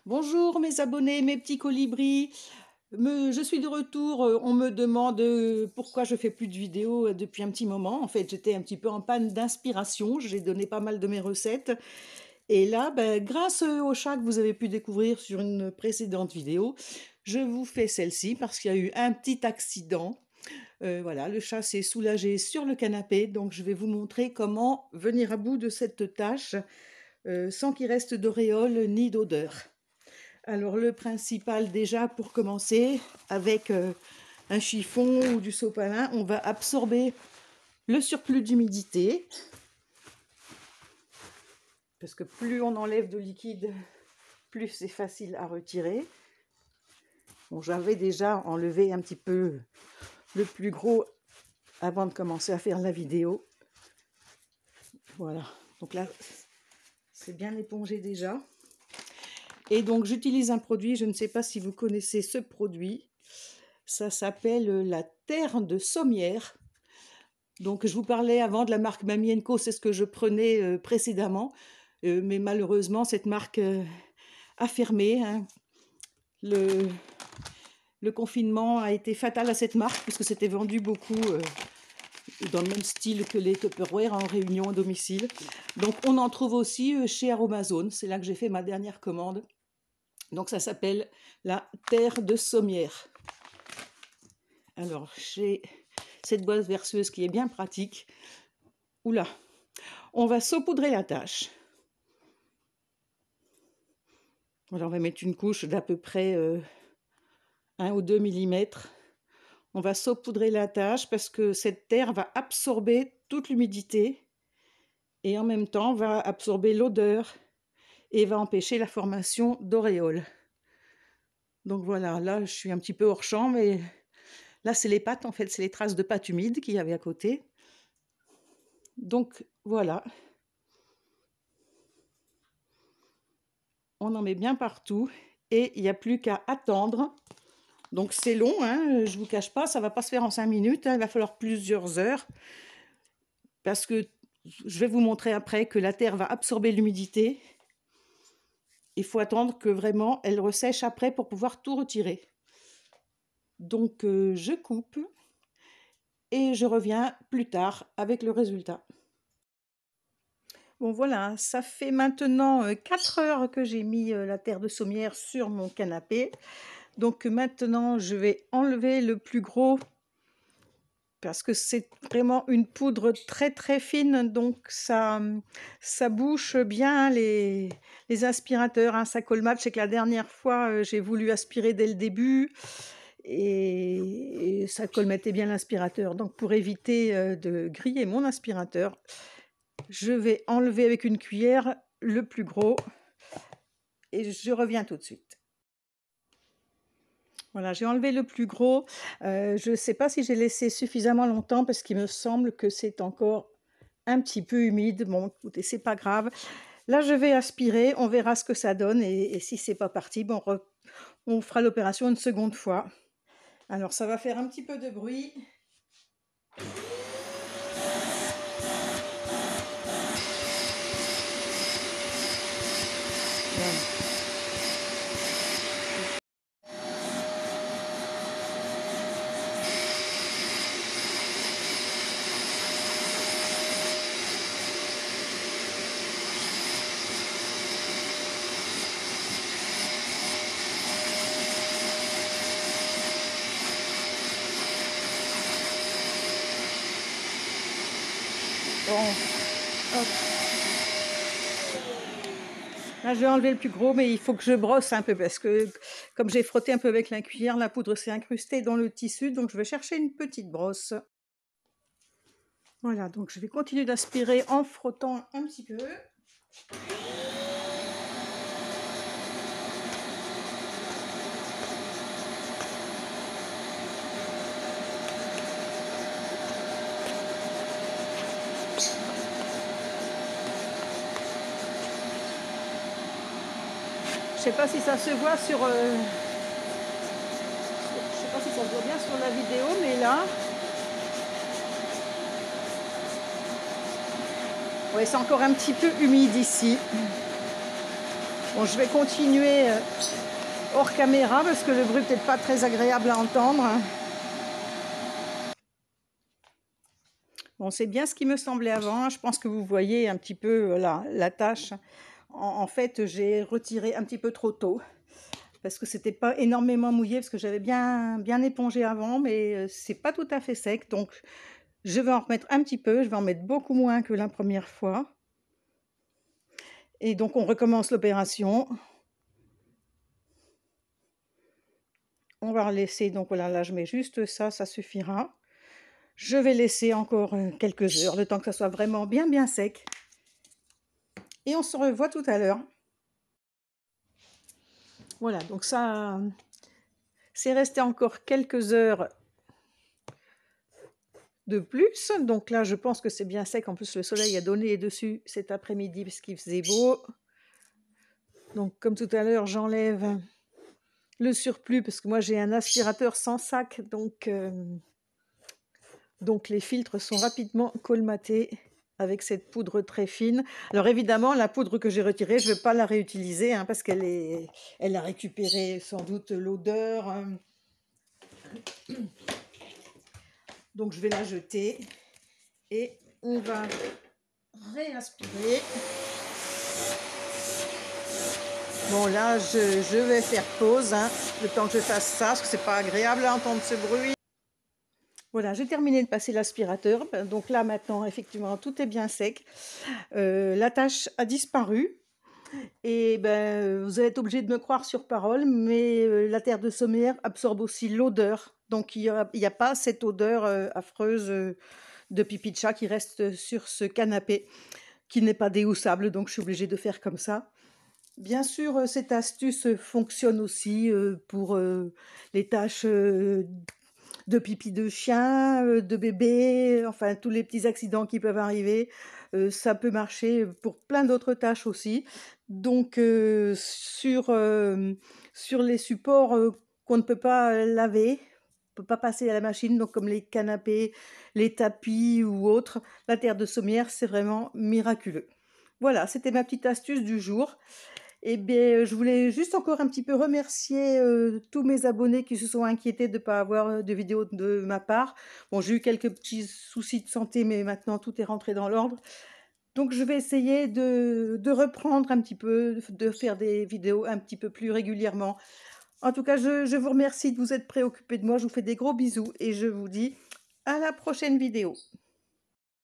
Bonjour mes abonnés, mes petits colibris. Je suis de retour. On me demande pourquoi je fais plus de vidéos depuis un petit moment. En fait, j'étais un petit peu en panne d'inspiration. J'ai donné pas mal de mes recettes. Et là, grâce au chat que vous avez pu découvrir sur une précédente vidéo, je vous fais celle-ci parce qu'il y a eu un petit accident. Voilà, le chat s'est soulagé sur le canapé. Donc, je vais vous montrer comment venir à bout de cette tâche sans qu'il reste d'auréole ni d'odeur. Alors le principal déjà pour commencer, avec un chiffon ou du sopalin, on va absorber le surplus d'humidité. Parce que plus on enlève de liquide, plus c'est facile à retirer. Bon, j'avais déjà enlevé un petit peu le plus gros avant de commencer à faire la vidéo. Voilà, donc là, c'est bien épongé déjà. Et donc j'utilise un produit, je ne sais pas si vous connaissez ce produit. Ça s'appelle la terre de sommière. Donc je vous parlais avant de la marque Mamie & Co, c'est ce que je prenais précédemment. Mais malheureusement, cette marque a fermé, hein. Le confinement a été fatal à cette marque puisque c'était vendu beaucoup dans le même style que les Tupperware en réunion à domicile. Donc on en trouve aussi chez Aromazone, c'est là que j'ai fait ma dernière commande. Donc ça s'appelle la terre de sommière. Alors j'ai cette boîte verseuse qui est bien pratique. Oula, on va saupoudrer la tâche. Voilà, on va mettre une couche d'à peu près 1 ou 2 mm. On va saupoudrer la tâche parce que cette terre va absorber toute l'humidité et en même temps va absorber l'odeur et va empêcher la formation d'auréoles. Donc voilà, là je suis un petit peu hors champ, mais là c'est les pâtes en fait, c'est les traces de pâte humide qu'il y avait à côté. Donc voilà. On en met bien partout et il n'y a plus qu'à attendre. Donc c'est long, hein, je ne vous cache pas, ça ne va pas se faire en 5 minutes, hein, il va falloir plusieurs heures. Parce que je vais vous montrer après que la terre va absorber l'humidité. Il faut attendre que vraiment elle ressèche après pour pouvoir tout retirer. Donc je coupe et je reviens plus tard avec le résultat. Bon voilà, ça fait maintenant 4 heures que j'ai mis la terre de sommière sur mon canapé. Donc maintenant je vais enlever le plus gros parce que c'est vraiment une poudre très très fine, donc ça bouche bien les aspirateurs, hein, ça colmate. Je sais que la dernière fois j'ai voulu aspirer dès le début et ça colmatait bien l'aspirateur. Donc pour éviter de griller mon aspirateur, je vais enlever avec une cuillère le plus gros et je reviens tout de suite. Voilà, j'ai enlevé le plus gros. Je ne sais pas si j'ai laissé suffisamment longtemps parce qu'il me semble que c'est encore un petit peu humide. Bon, écoutez, c'est pas grave. Là, je vais aspirer, on verra ce que ça donne et si c'est pas parti, bon, on fera l'opération une seconde fois. Alors, ça va faire un petit peu de bruit. Voilà. Bon, hop. Là, je vais enlever le plus gros, mais il faut que je brosse un peu parce que comme j'ai frotté un peu avec la cuillère, la poudre s'est incrustée dans le tissu, donc je vais chercher une petite brosse. Voilà, donc je vais continuer d'aspirer en frottant un petit peu. Je sais pas si ça se voit sur... je sais pas si ça se voit bien sur la vidéo, mais là... Ouais, c'est encore un petit peu humide ici. Bon, je vais continuer hors caméra parce que le bruit n'est peut-être pas très agréable à entendre. Bon, c'est bien ce qui me semblait avant. Je pense que vous voyez un petit peu la tâche. En fait, j'ai retiré un petit peu trop tôt parce que c'était pas énormément mouillé, parce que j'avais bien épongé avant, mais c'est pas tout à fait sec. Donc, je vais en remettre un petit peu. Je vais en mettre beaucoup moins que la première fois. Et donc, on recommence l'opération. On va laisser, donc voilà, là, je mets juste ça, ça suffira. Je vais laisser encore quelques heures, le temps que ça soit vraiment bien sec. Et on se revoit tout à l'heure. Voilà, donc ça, c'est resté encore quelques heures de plus. Donc là, je pense que c'est bien sec. En plus, le soleil a donné dessus cet après-midi parce qu'il faisait beau. Donc, comme tout à l'heure, j'enlève le surplus parce que moi, j'ai un aspirateur sans sac. Donc les filtres sont rapidement colmatés avec cette poudre très fine. Alors évidemment, la poudre que j'ai retirée, je ne vais pas la réutiliser parce qu'elle a récupéré sans doute l'odeur. Donc je vais la jeter et on va réaspirer. Bon là, je vais faire pause le temps que je fasse ça, parce que c'est pas agréable à entendre ce bruit. Voilà, j'ai terminé de passer l'aspirateur. Donc là, maintenant, effectivement, tout est bien sec. La tache a disparu. Et vous allez être obligé de me croire sur parole, mais la terre de sommière absorbe aussi l'odeur. Donc, il y a pas cette odeur affreuse de pipi de chat qui reste sur ce canapé, qui n'est pas déhoussable. Donc, je suis obligée de faire comme ça. Bien sûr, cette astuce fonctionne aussi pour les taches de pipi de chien, de bébé, enfin tous les petits accidents qui peuvent arriver. Ça peut marcher pour plein d'autres tâches aussi. Donc sur les supports qu'on ne peut pas laver, on ne peut pas passer à la machine, donc comme les canapés, les tapis ou autres, la terre de sommière, c'est vraiment miraculeux. Voilà, c'était ma petite astuce du jour. Eh bien, je voulais juste encore un petit peu remercier tous mes abonnés qui se sont inquiétés de ne pas avoir de vidéos de ma part. Bon, j'ai eu quelques petits soucis de santé, mais maintenant tout est rentré dans l'ordre. Donc, je vais essayer de reprendre un petit peu, de faire des vidéos un petit peu plus régulièrement. En tout cas, je vous remercie de vous être préoccupés de moi. Je vous fais des gros bisous et je vous dis à la prochaine vidéo.